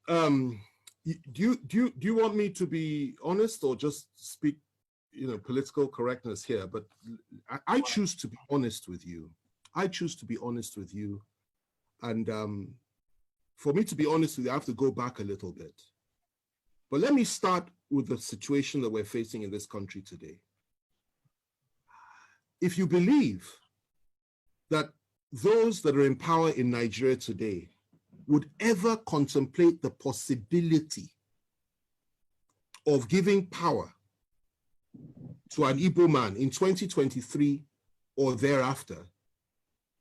Do you want me to be honest or just speak, political correctness here? But I choose to be honest with you. I choose to be honest with you. And for me to be honest with you, I have to go back a little bit. But let me start with the situation that we're facing in this country today. If you believe that those that are in power in Nigeria today would ever contemplate the possibility of giving power to an Igbo man in 2023 or thereafter,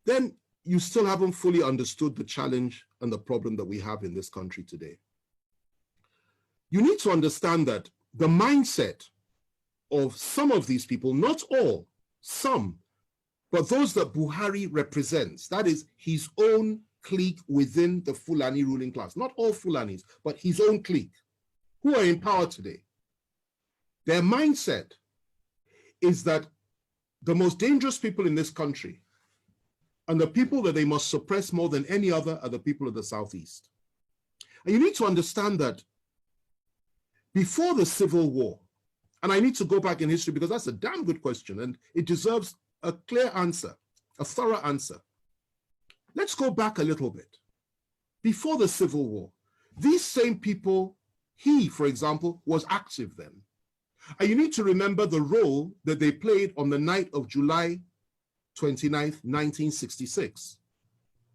then you still haven't fully understood the challenge and the problem that we have in this country today. You need to understand that the mindset of some of these people, not all, some, but those that Buhari represents, that is his own clique within the Fulani ruling class, not all Fulanis, but his own clique, who are in power today. Their mindset is that the most dangerous people in this country and the people that they must suppress more than any other are the people of the Southeast. And you need to understand that before the Civil War, and I need to go back in history because that's a damn good question and it deserves a clear answer, a thorough answer. Let's go back a little bit. Before the Civil War, these same people, he, for example, was active then. And you need to remember the role that they played on the night of July 29th, 1966,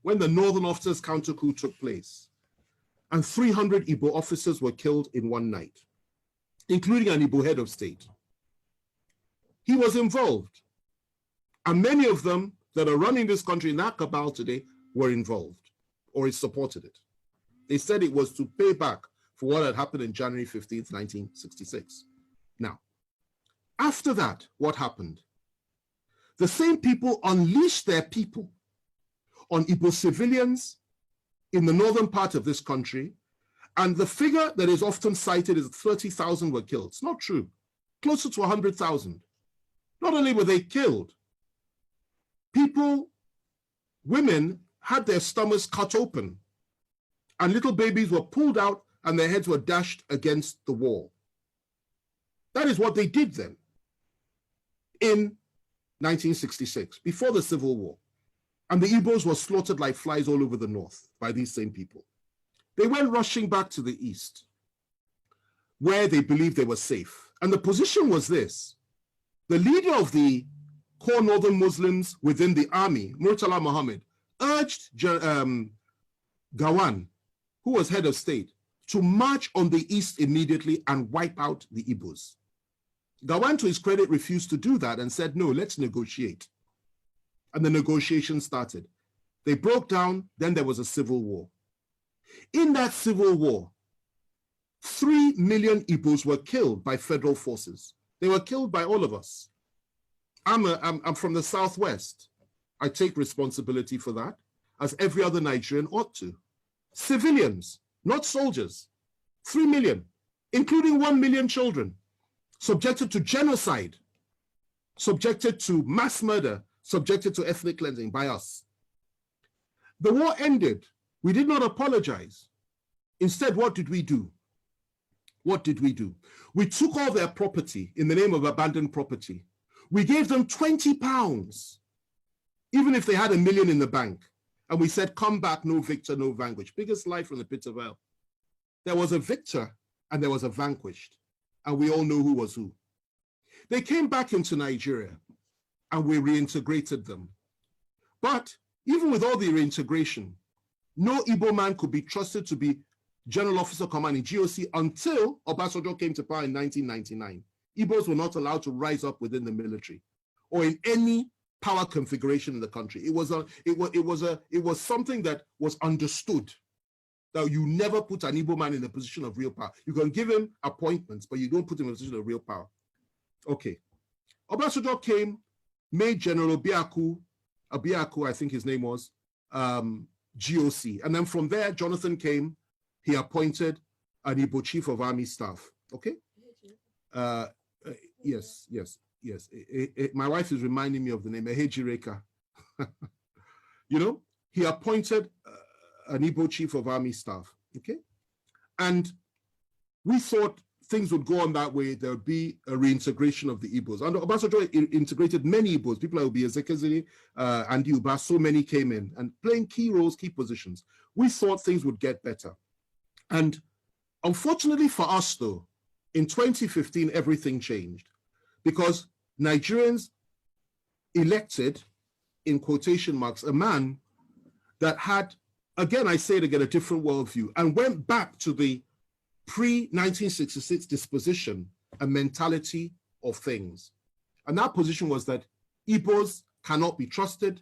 when the Northern Officers Counter Coup took place. And 300 Igbo officers were killed in one night, including an Igbo head of state. He was involved. And many of them that are running this country in that cabal today were involved or supported it. They said it was to pay back for what had happened in January 15th, 1966. Now, after that, what happened? The same people unleashed their people on Igbo civilians in the northern part of this country, and the figure that is often cited is 30,000 were killed. It's not true. Closer to 100,000. Not only were they killed, people, women had their stomachs cut open, and little babies were pulled out and their heads were dashed against the wall. That is what they did then in 1966, before the Civil War. And the Igbos were slaughtered like flies all over the north by these same people. They went rushing back to the east, where they believed they were safe. And the position was this: the leader of the core northern Muslims within the army, Murtala Muhammad, urged Gawan, who was head of state, to march on the east immediately and wipe out the Igbos. Gawan, to his credit, refused to do that and said, no, let's negotiate. And the negotiations started. They broke down, then there was a civil war. In that civil war, 3 million Igbos were killed by federal forces. They were killed by all of us. I'm from the Southwest. I take responsibility for that, as every other Nigerian ought to. Civilians, not soldiers, 3 million, including 1 million children, subjected to genocide, subjected to mass murder, subjected to ethnic cleansing by us. The war ended. We did not apologize. Instead, what did we do? What did we do? We took all their property in the name of abandoned property. We gave them £20, even if they had $1 million in the bank. And we said, come back, no victor, no vanquished. Biggest lie from the pit of hell. There was a victor and there was a vanquished. And we all know who was who. They came back into Nigeria and we reintegrated them. But even with all the reintegration, no Igbo man could be trusted to be General Officer Commanding GOC until Obasanjo came to power in 1999. Igbos were not allowed to rise up within the military or in any power configuration in the country. It was something that was understood, that you never put an Igbo man in a position of real power. You can give him appointments, but you don't put him in a position of real power. Okay. Obasanjo came, made General Abiaku, I think his name was, GOC. And then from there, Jonathan came, he appointed an Igbo chief of army staff. Okay? Yes. My wife is reminding me of the name, Ehejireka. You know, he appointed an Igbo chief of army staff. Okay? And we thought things would go on that way. There would be a reintegration of the Igbos. And Obasanjo integrated many Igbos, people like Obi Ezekwesili, and Uba, so many came in and playing key roles, key positions. We thought things would get better. And unfortunately for us though, in 2015, everything changed because Nigerians elected, in quotation marks, a man that had, again, I say it again, a different worldview and went back to the pre-1966 disposition and mentality of things. And that position was that Igbos cannot be trusted.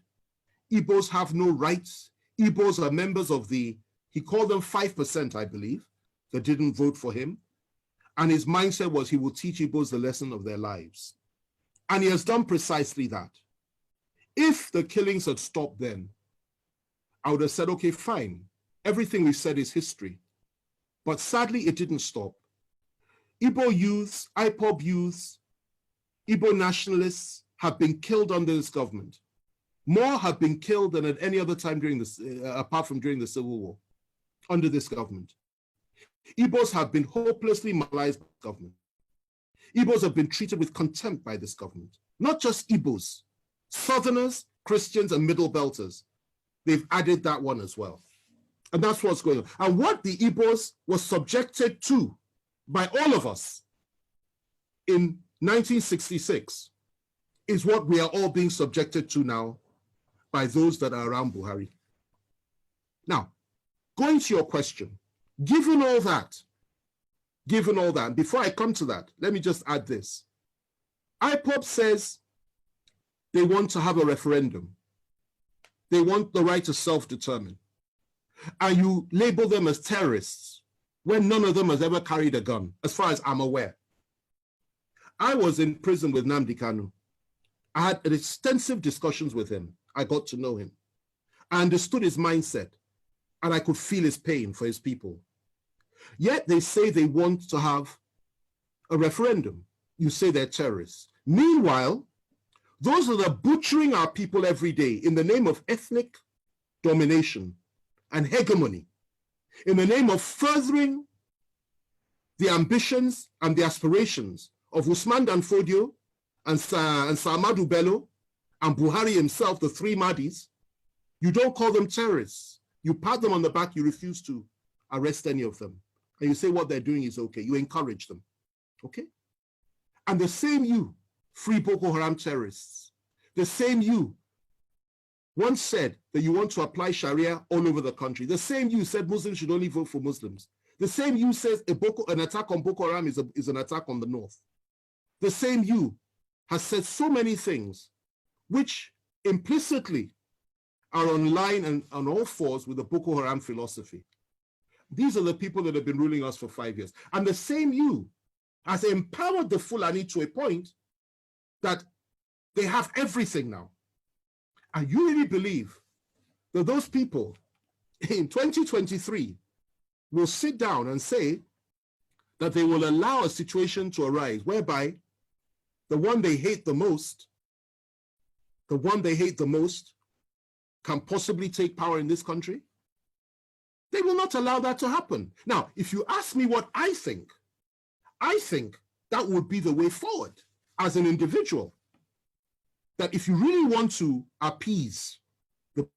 Igbos have no rights. Igbos are members of the, he called them 5%, I believe, that didn't vote for him. And his mindset was he will teach Igbos the lesson of their lives. And he has done precisely that. If the killings had stopped then, I would have said, okay, fine. Everything we've said is history. But sadly, it didn't stop. Igbo youths, IPOB youths, Igbo nationalists have been killed under this government. More have been killed than at any other time during this, apart from during the Civil War, under this government. Igbos have been hopelessly marginalized by the government. Igbos have been treated with contempt by this government. Not just Igbos, Southerners, Christians, and Middle Belters. They've added that one as well. And that's what's going on. And what the Igbos were subjected to by all of us in 1966 is what we are all being subjected to now by those that are around Buhari. Now, going to your question, given all that, before I come to that, let me just add this. IPOB says they want to have a referendum. They want the right to self-determine. And you label them as terrorists when none of them has ever carried a gun, as far as I'm aware. I was in prison with Nnamdi Kanu. I had extensive discussions with him. I got to know him. I understood his mindset, and I could feel his pain for his people. Yet they say they want to have a referendum. You say they're terrorists. Meanwhile, those that are butchering our people every day in the name of ethnic domination and hegemony, in the name of furthering the ambitions and the aspirations of Usman Dan Fodio and Sa'amadu Bello and Buhari himself, the three Mahdis, you don't call them terrorists. You pat them on the back, you refuse to arrest any of them. And you say what they're doing is okay. You encourage them, okay? And the same you, free Boko Haram terrorists, the same you once said that you want to apply Sharia all over the country. The same you said Muslims should only vote for Muslims. The same you says an attack on Boko Haram is an attack on the North. The same you has said so many things which implicitly are on line and on all fours with the Boko Haram philosophy. These are the people that have been ruling us for 5 years. And the same you has empowered the Fulani to a point that they have everything now. And you really believe that those people in 2023 will sit down and say that they will allow a situation to arise whereby the one they hate the most can possibly take power in this country? They will not allow that to happen. Now, if you ask me what I think that would be the way forward as an individual. That if you really want to appease the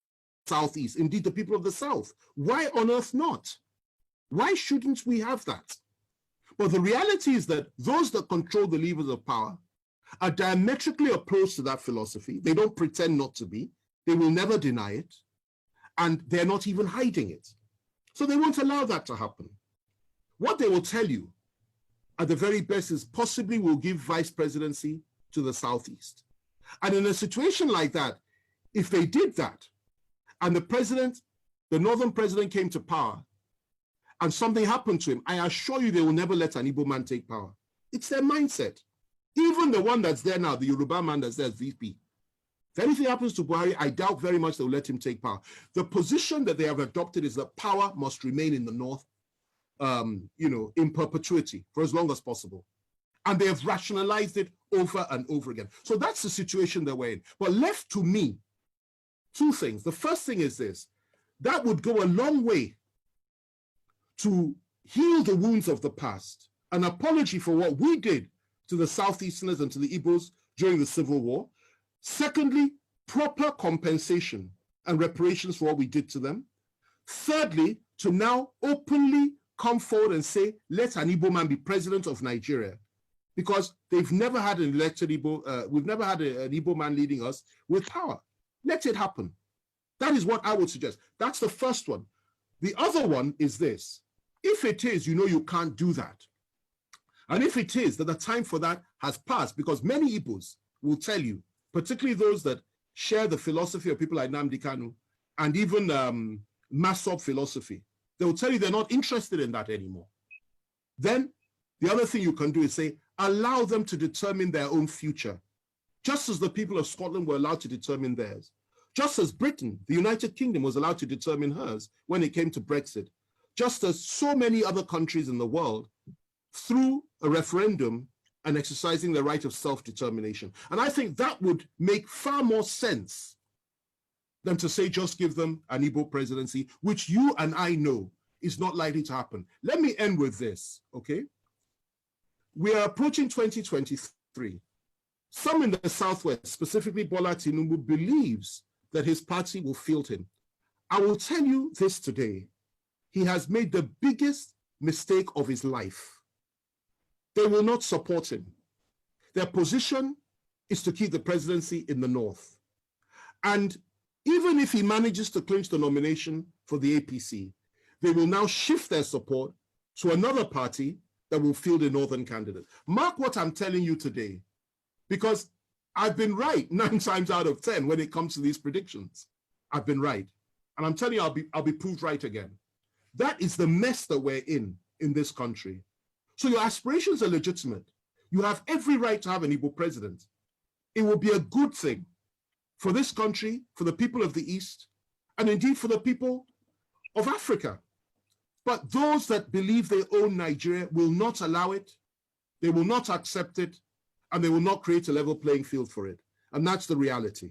Southeast, indeed the people of the South, why on earth not? Why shouldn't we have that? But the reality is that those that control the levers of power are diametrically opposed to that philosophy. They don't pretend not to be. They will never deny it. And they're not even hiding it. So they won't allow that to happen. What they will tell you at the very best is possibly we'll give vice presidency to the Southeast. And in a situation like that, if they did that, and the Northern president came to power, and something happened to him, I assure you they will never let an Igbo man take power. It's their mindset. Even the one that's there now, the Yoruba man that's there as VP. If anything happens to Buhari, I doubt very much they'll let him take power. The position that they have adopted is that power must remain in the North, in perpetuity for as long as possible. And they have rationalized it over and over again. So that's the situation that we're in. But left to me, two things. The first thing is this. That would go a long way to heal the wounds of the past, an apology for what we did to the Southeasterners and to the Igbos during the Civil War. Secondly, proper compensation and reparations for what we did to them. Thirdly, to now openly come forward and say, let an Igbo man be president of Nigeria, because they've never had an elected Igbo, we've never had an Igbo man leading us with power. Let it happen. That is what I would suggest. That's the first one. The other one is this. If it is, you know, you can't do that. And if it is that the time for that has passed, because many Igbos will tell you, particularly those that share the philosophy of people like Nnamdi Kanu and even Masop philosophy, they will tell you they're not interested in that anymore. Then the other thing you can do is say, allow them to determine their own future, just as the people of Scotland were allowed to determine theirs, just as Britain, the United Kingdom, was allowed to determine hers when it came to Brexit, just as so many other countries in the world, through a referendum and exercising the right of self-determination. And I think that would make far more sense than to say just give them an Igbo presidency, which you and I know is not likely to happen. Let me end with this, okay? We are approaching 2023. Some in the Southwest, specifically Bola Tinubu, believes that his party will field him. I will tell you this today. He has made the biggest mistake of his life. They will not support him. Their position is to keep the presidency in the North. And even if he manages to clinch the nomination for the APC, they will now shift their support to another party that will field a Northern candidate. Mark what I'm telling you today, because I've been right 9 times out of 10 when it comes to these predictions. I've been right. And I'm telling you, I'll be proved right again. That is the mess that we're in this country. So your aspirations are legitimate. You have every right to have an Igbo president. It will be a good thing for this country, for the people of the East, and indeed for the people of Africa. But those that believe they own Nigeria will not allow it, they will not accept it, and they will not create a level playing field for it. And that's the reality.